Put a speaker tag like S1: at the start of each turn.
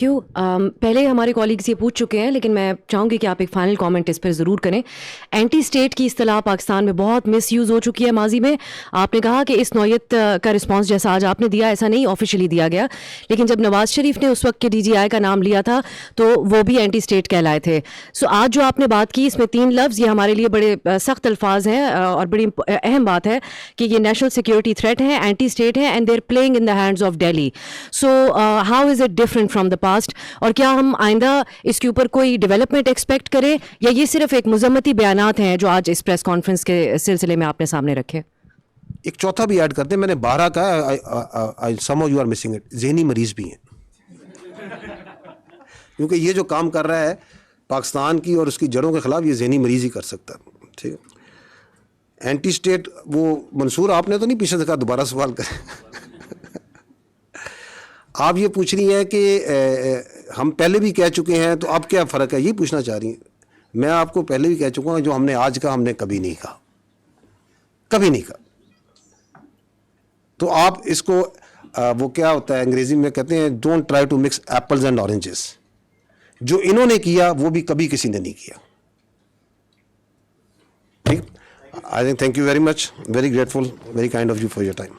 S1: پہلے ہمارے کولیگز یہ پوچھ چکے ہیں، لیکن میں چاہوں گی کہ آپ ایک فائنل کامنٹ اس پر ضرور کریں. اینٹی اسٹیٹ کی اصطلاح پاکستان میں بہت مس یوز ہو چکی ہے ماضی میں. آپ نے کہا کہ اس نوعیت کا رسپانس جیسا آج آپ نے دیا ایسا نہیں آفیشلی دیا گیا، لیکن جب نواز شریف نے اس وقت کے ڈی جی آئی کا نام لیا تھا تو وہ بھی اینٹی اسٹیٹ کہلائے تھے. سو آج جو آپ نے بات کی اس میں 3 لفظ، یہ ہمارے لیے بڑے سخت الفاظ ہیں اور بڑی اہم بات ہے کہ یہ نیشنل سیکورٹی تھریٹ ہیں، اینٹی اسٹیٹ ہیں، and they are playing in the hands of Delhi. So how is it different from the past? اور کیا ہم آئندہ اس کے اوپر کوئی ڈیولپمنٹ ایکسپیکٹ کریں، یا یہ صرف ایک مذمتی بیانات ہیں جو آج اس پریس کانفرنس کے سلسلے میں آپ نے سامنے رکھے؟
S2: ایک چوتھا بھی ایڈ کرتے ہیں، میں نے 12 کہا، some of you are missing it, ذہنی مریض بھی ہیں. کیونکہ یہ جو کام کر رہا ہے پاکستان کی اور اس کی جڑوں کے خلاف، یہ ذہنی مریض ہی کر سکتا ہے. ٹھیک ہے. اینٹی اسٹیٹ وہ منصور آپ نے تو نہیں پیچھے سے کہا دوبارہ سوال کریں. آپ یہ پوچھ رہی ہیں کہ ہم پہلے بھی کہہ چکے ہیں تو اب کیا فرق ہے، یہ پوچھنا چاہ رہی ہیں. میں آپ کو پہلے بھی کہہ چکا ہوں، جو ہم نے آج کہا ہم نے کبھی نہیں کہا، کبھی نہیں کہا. تو آپ اس کو وہ کیا ہوتا ہے انگریزی میں کہتے ہیں don't try to mix apples and oranges. جو انہوں نے کیا وہ بھی کبھی کسی نے نہیں کیا. ٹھیک. I think thank you very much, very grateful, very kind of you for your time.